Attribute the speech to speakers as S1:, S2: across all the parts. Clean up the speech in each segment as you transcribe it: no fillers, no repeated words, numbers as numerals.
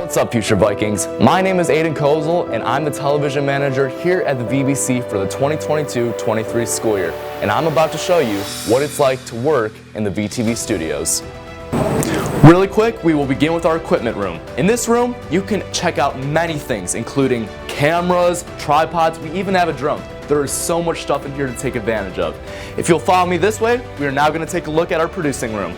S1: What's up, future Vikings? My name is Aiden Kozel, and I'm the television manager here at the VBC for the 2022-23 school year. And I'm about to show you what it's like to work in the VTV studios. Really quick, we will begin with our equipment room. In this room, you can check out many things, including cameras, tripods, we even have a drone. There is so much stuff in here to take advantage of. If you'll follow me this way, we are now going to take a look at our producing room.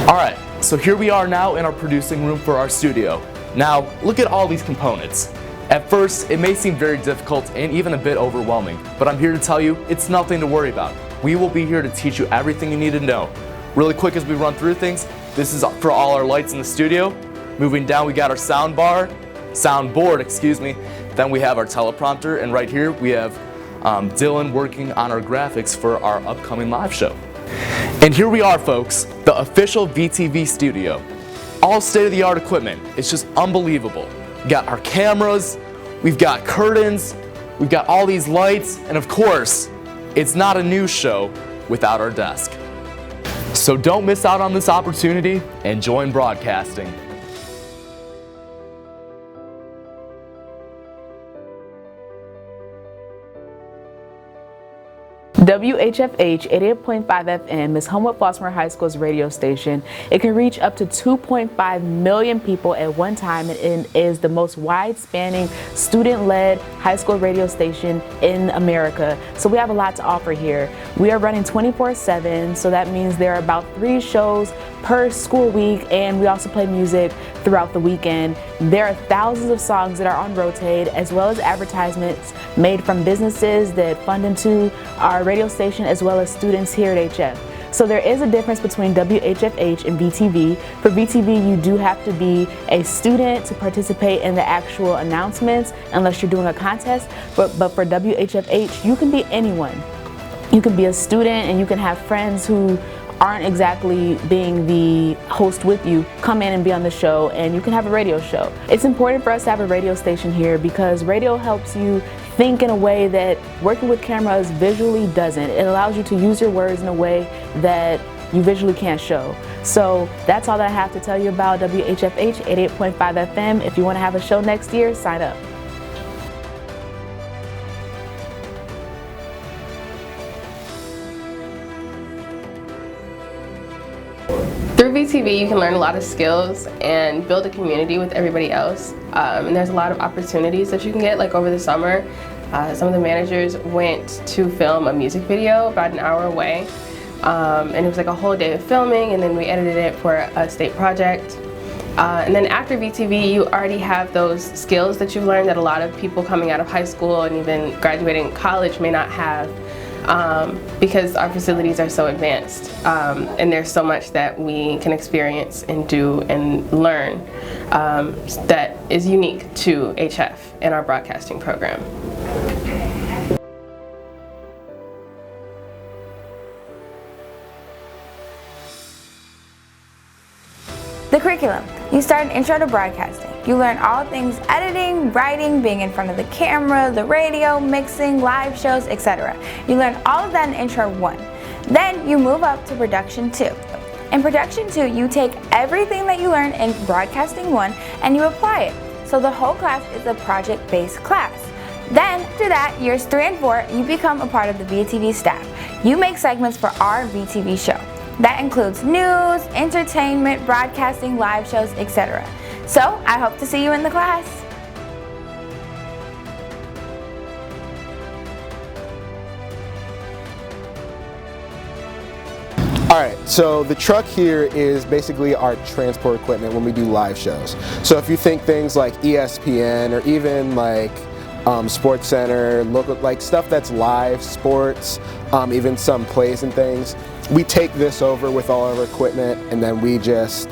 S1: Alright, so here we are now in our producing room for our studio. Now, look at all these components. At first, it may seem very difficult and even a bit overwhelming, but I'm here to tell you, it's nothing to worry about. We will be here to teach you everything you need to know. Really quick as we run through things, this is for all our lights in the studio. Moving down, we got our soundboard, Then we have our teleprompter, and right here we have Dylan working on our graphics for our upcoming live show. And here we are, folks, the official VTV studio. All state-of-the-art equipment. It's just unbelievable. We got our cameras, we've got curtains, we've got all these lights, and of course, it's not a news show without our desk. So don't miss out on this opportunity and join broadcasting.
S2: WHFH 88.5 FM is Homewood Flossmoor High School's radio station. It can reach up to 2.5 million people at one time and is the most wide-spanning student-led high school radio station in America. So we have a lot to offer here. We are running 24/7, so that means there are about 3 shows per school week, and we also play music throughout the weekend. There are thousands of songs that are on rotate, as well as advertisements made from businesses that fund into our radio station, as well as students here at HF. So there is a difference between WHFH and VTV. For VTV, you do have to be a student to participate in the actual announcements, unless you're doing a contest. But for WHFH, you can be anyone. You can be a student, and you can have friends who aren't exactly being the host with you, come in and be on the show, and you can have a radio show. It's important for us to have a radio station here because radio helps you think in a way that working with cameras visually doesn't. It allows you to use your words in a way that you visually can't show. So that's all that I have to tell you about WHFH 88.5 FM. If you want to have a show next year, sign up.
S3: Through VTV, you can learn a lot of skills and build a community with everybody else. And there's a lot of opportunities that you can get, like over the summer. Some of the managers went to film a music video about an hour away. And it was like a whole day of filming, and then we edited it for a state project. And then after VTV, you already have those skills that you've learned that a lot of people coming out of high school and even graduating college may not have. Because our facilities are so advanced, and there's so much that we can experience and do and learn that is unique to HF and our broadcasting program.
S4: The curriculum. You start an intro to broadcasting. You learn all things editing, writing, being in front of the camera, the radio, mixing, live shows, etc. You learn all of that in Intro 1. Then you move up to Production 2. In Production 2, you take everything that you learned in Broadcasting 1 and you apply it. So the whole class is a project-based class. Then, after that, years 3 and 4, you become a part of the VTV staff. You make segments for our VTV show. That includes news, entertainment, broadcasting, live shows, etc. So, I hope to see you in the class.
S5: Alright, so the truck here is basically our transport equipment when we do live shows. So if you think things like ESPN or even like Sports Center, local, like stuff that's live, sports, even some plays and things, we take this over with all of our equipment and then we just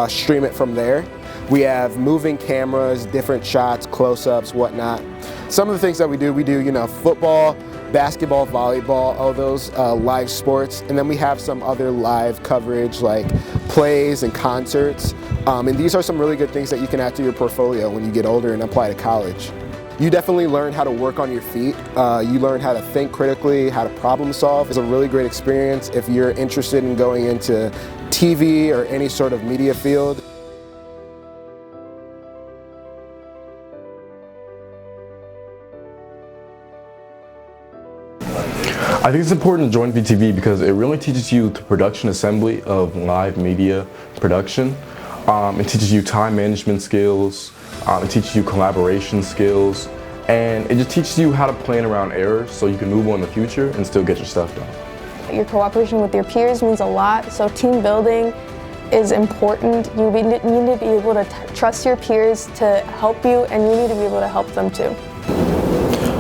S5: stream it from there. We have moving cameras, different shots, close-ups, whatnot. Some of the things that we do, you know, football, basketball, volleyball, all those live sports. And then we have some other live coverage like plays and concerts. And these are some really good things that you can add to your portfolio when you get older and apply to college. You definitely learn how to work on your feet. You learn how to think critically, how to problem solve. It's a really great experience if you're interested in going into TV or any sort of media field.
S6: I think it's important to join VTV because it really teaches you the production assembly of live media production. It teaches you time management skills, it teaches you collaboration skills, and it just teaches you how to plan around errors so you can move on in the future and still get your stuff done.
S7: Your cooperation with your peers means a lot, so team building is important. You need to be able to trust your peers to help you, and you need to be able to help them too.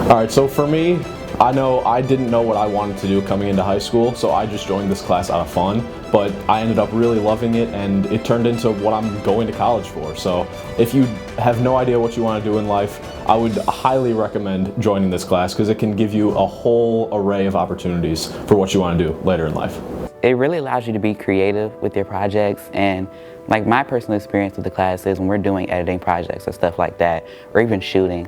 S8: All right, so for me, I know I didn't know what I wanted to do coming into high school, so I just joined this class out of fun, but I ended up really loving it, and it turned into what I'm going to college for. So if you have no idea what you want to do in life, I would highly recommend joining this class because it can give you a whole array of opportunities for what you want to do later in life.
S9: It really allows you to be creative with your projects, and like my personal experience with the class is when we're doing editing projects or stuff like that, or even shooting,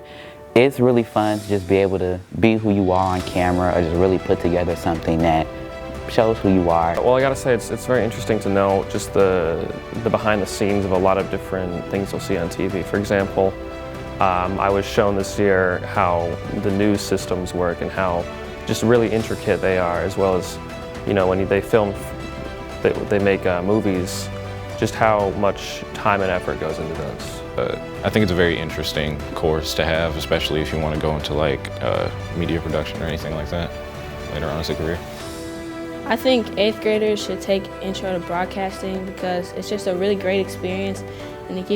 S9: it's really fun to just be able to be who you are on camera or just really put together something that shows who you are.
S10: Well, I gotta say it's very interesting to know just the behind the scenes of a lot of different things you'll see on TV. For example, I was shown this year how the news systems work and how just really intricate they are, as well as, you know, when they film, they make movies, just how much time and effort goes into this.
S11: I think it's a very interesting course to have, especially if you want to go into like media production or anything like that later on as a career.
S12: I think 8th graders should take Intro to Broadcasting because it's just a really great experience, and it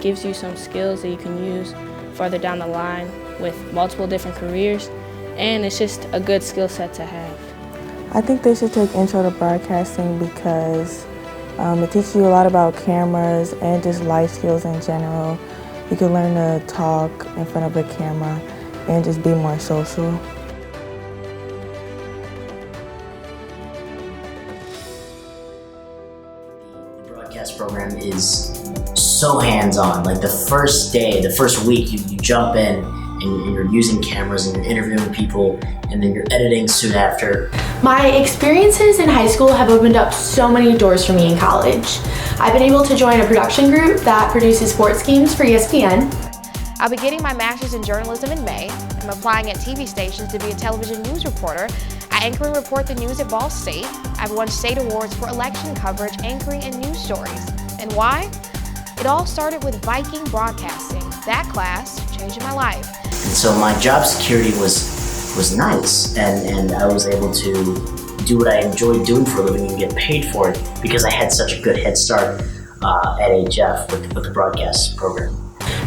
S12: gives you some skills that you can use further down the line with multiple different careers, and it's just a good skill set to have.
S13: I think they should take Intro to Broadcasting because it teaches you a lot about cameras and just life skills in general. You can learn to talk in front of a camera and just be more social.
S14: The broadcast program is so hands-on. Like the first day, the first week, you jump in and you're using cameras and you're interviewing people, and then you're editing soon after.
S15: My experiences in high school have opened up so many doors for me in college. I've been able to join a production group that produces sports games for ESPN.
S16: I'll be getting my master's in journalism in May. I'm applying at TV stations to be a television news reporter. I anchor and report the news at Ball State. I've won state awards for election coverage, anchoring, and news stories. And why? It all started with Viking broadcasting. That class changed my life.
S14: And so my job security was nice, and I was able to do what I enjoyed doing for a living and get paid for it because I had such a good head start at HF with the broadcast program.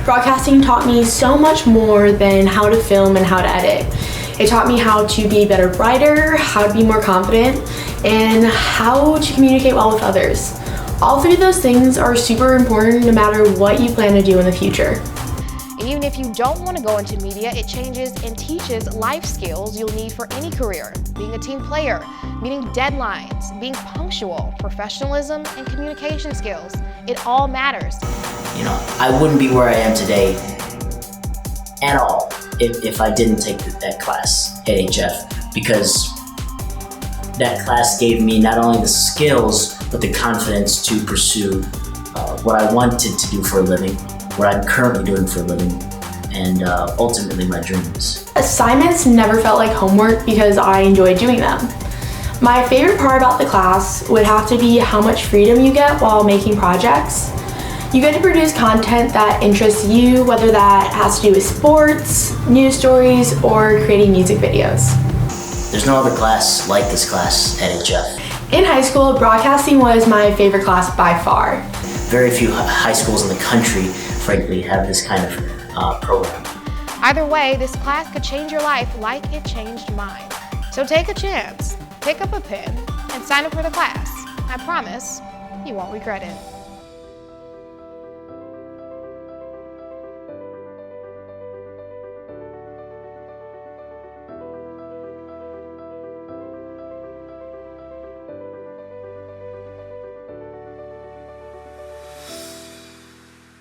S15: Broadcasting taught me so much more than how to film and how to edit. It taught me how to be a better writer, how to be more confident, and how to communicate well with others. All three of those things are super important no matter what you plan to do in the future.
S16: And even if you don't want to go into media, it changes and teaches life skills you'll need for any career. Being a team player, meeting deadlines, being punctual, professionalism, and communication skills. It all matters.
S14: You know, I wouldn't be where I am today at all if I didn't take that class at HF, because that class gave me not only the skills, but the confidence to pursue what I wanted to do for a living, what I'm currently doing for a living, and ultimately my dreams.
S15: Assignments never felt like homework because I enjoyed doing them. My favorite part about the class would have to be how much freedom you get while making projects. You get to produce content that interests you, whether that has to do with sports, news stories, or creating music videos.
S14: There's no other class like this class at HF.
S15: In high school, broadcasting was my favorite class by far.
S14: Very few high schools in the country, frankly, have this kind of program.
S16: Either way, this class could change your life like it changed mine. So take a chance, pick up a pen, and sign up for the class. I promise you won't regret it.